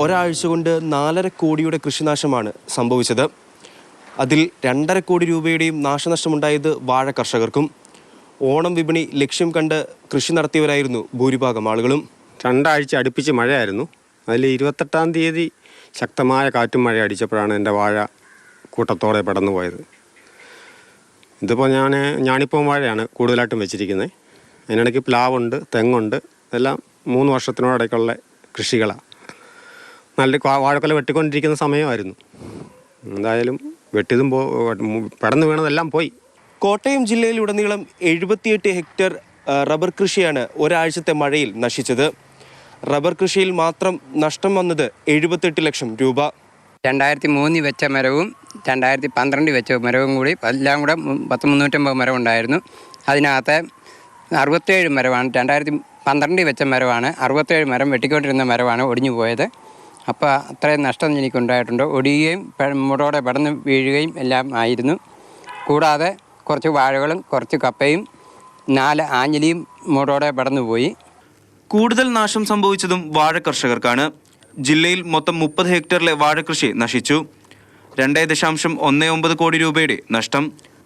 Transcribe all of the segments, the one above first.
ഒരാഴ്ച കൊണ്ട് 4.5 കോടിയുടെ കൃഷിനാശമാണ് സംഭവിച്ചത്. അതിൽ 2.5 കോടി രൂപയുടെയും നാശനഷ്ടമുണ്ടായത് വാഴ കർഷകർക്കും. ഓണം വിപണി ലക്ഷ്യം കണ്ട് കൃഷി നടത്തിയവരായിരുന്നു ഭൂരിഭാഗം ആളുകളും. 2 ആഴ്ച അടുപ്പിച്ച് മഴയായിരുന്നു. അതിൽ 28-ാം തീയതി ശക്തമായ കാറ്റും മഴ അടിച്ചപ്പോഴാണ് എൻ്റെ വാഴ കൂട്ടത്തോടെ പടന്നു പോയത്. ഇതിപ്പോൾ ഞാനിപ്പോൾ വാഴയാണ് കൂടുതലായിട്ടും വെച്ചിരിക്കുന്നത്. അതിനിടയ്ക്ക് പ്ലാവുണ്ട്, തെങ്ങുണ്ട്. ഇതെല്ലാം 3 വർഷത്തിനോടൊക്കെയുള്ള കൃഷികളാണ്. നല്ല വാഴക്കൊല വെട്ടിക്കൊണ്ടിരിക്കുന്ന സമയമായിരുന്നു. എന്തായാലും വെട്ടിയതും പടന്നു വീണതെല്ലാം പോയി. കോട്ടയം ജില്ലയിലുടനീളം 78 ഹെക്ടർ റബ്ബർ കൃഷിയാണ് ഒരാഴ്ചത്തെ മഴയിൽ നശിച്ചത്. റബ്ബർ കൃഷിയിൽ മാത്രം നഷ്ടം വന്നത് 78 ലക്ഷം രൂപ. 2003 വെച്ച മരവും 2012 വെച്ച മരവും കൂടി എല്ലാം കൂടെ 350 മരം ഉണ്ടായിരുന്നു. അതിനകത്ത് 67 മരമാണ് 2012 വെച്ച മരമാണ്. 67 മരം വെട്ടിക്കൊണ്ടിരുന്ന മരമാണ് ഒടിഞ്ഞു പോയത്. അപ്പോൾ അത്രയും നഷ്ടം എനിക്കുണ്ടായിട്ടുണ്ട്. ഒടിയുകയും മുടോടെ പടന്ന് വീഴുകയും എല്ലാം ആയിരുന്നു. കൂടാതെ കുറച്ച് വാഴകളും കുറച്ച് കപ്പയും 4 ആഞ്ഞിലിയും മുടോടെ പടന്നുപോയി. കൂടുതൽ നാശം സംഭവിച്ചതും വാഴ കർഷകർക്കാണ്. ജില്ലയിൽ മൊത്തം 30 ഹെക്ടറിലെ വാഴകൃഷി നശിച്ചു. 2.19 കോടി രൂപയുടെ നഷ്ടം.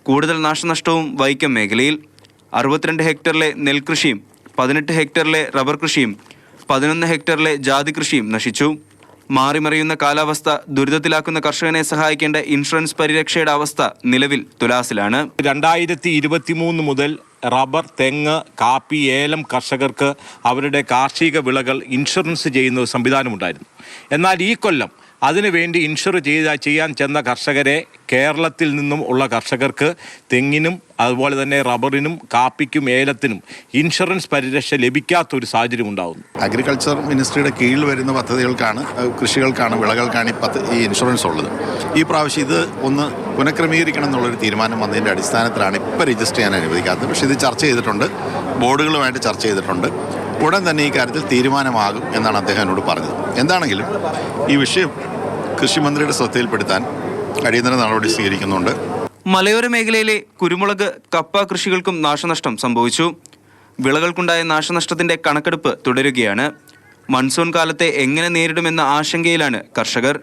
കൂടുതൽ നാശനഷ്ടവും വൈക്കം മേഖലയിൽ. 62 ഹെക്ടറിലെ നെൽകൃഷിയും 18 ഹെക്ടറിലെ റബ്ബർ കൃഷിയും 11 ഹെക്ടറിലെ ജാതി കൃഷിയും നശിച്ചു. മാറിമറിയുന്ന കാലാവസ്ഥ ദുരിതത്തിലാക്കുന്ന കർഷകനെ സഹായിക്കേണ്ട ഇൻഷുറൻസ് പരിരക്ഷയുടെ അവസ്ഥ നിലവിൽ തുലാസിലാണ്. 2023 മുതൽ റബ്ബർ, തെങ്ങ്, കാപ്പി, ഏലം കർഷകർക്ക് അവരുടെ കാർഷിക വിളകൾ ഇൻഷുറൻസ് ചെയ്യുന്ന സംവിധാനമുണ്ടായിരുന്നു. എന്നാൽ ഈ കൊല്ലം അതിനുവേണ്ടി ഇൻഷുർ ചെയ്യാൻ ചെന്ന കർഷകരെ കേരളത്തിൽ നിന്നും ഉള്ള കർഷകർക്ക് തെങ്ങിനും അതുപോലെ തന്നെ റബ്ബറിനും കാപ്പിക്കും ഏലത്തിനും ഇൻഷുറൻസ് പരിരക്ഷ ലഭിക്കാത്തൊരു സാഹചര്യം ഉണ്ടാകുന്നു. അഗ്രികൾച്ചർ മിനിസ്ട്രിയുടെ കീഴിൽ വരുന്ന പദ്ധതികൾക്കാണ്, കൃഷികൾക്കാണ്, വിളകൾക്കാണ് ഈ ഇൻഷുറൻസ് ഉള്ളത്. ഈ പ്രാവശ്യം ഇത് ഒന്ന് പുനഃക്രമീകരിക്കണം എന്നുള്ളൊരു തീരുമാനം വന്നതിൻ്റെ അടിസ്ഥാനത്തിലാണ് ഇപ്പോൾ രജിസ്റ്റർ ചെയ്യാൻ അനുവദിക്കാത്തത്. പക്ഷേ ഇത് ചർച്ച ചെയ്തിട്ടുണ്ട്, ബോർഡുകളുമായിട്ട് ചർച്ച ചെയ്തിട്ടുണ്ട്. ഉടൻ തന്നെ ഈ കാര്യത്തിൽ തീരുമാനമാകും എന്നാണ് അദ്ദേഹം എന്നോട് പറഞ്ഞത്. എന്താണെങ്കിലും ഈ വിഷയം കൃഷിമന്ത്രിയുടെ ശ്രദ്ധയിൽപ്പെടുത്താൻ അടിയന്തര നടപടി സ്വീകരിക്കുന്നുണ്ട്. മലയോര മേഖലയിലെ കുരുമുളക്, കപ്പ കൃഷികൾക്കും നാശനഷ്ടം സംഭവിച്ചു. വിളകൾക്കുണ്ടായ നാശനഷ്ടത്തിന്റെ കണക്കെടുപ്പ് തുടരുകയാണ്. മൺസൂൺ കാലത്തെ എങ്ങനെ നേരിടുമെന്ന ആശങ്കയിലാണ് കർഷകർ.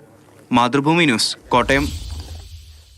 മാതൃഭൂമി ന്യൂസ്, കോട്ടയം.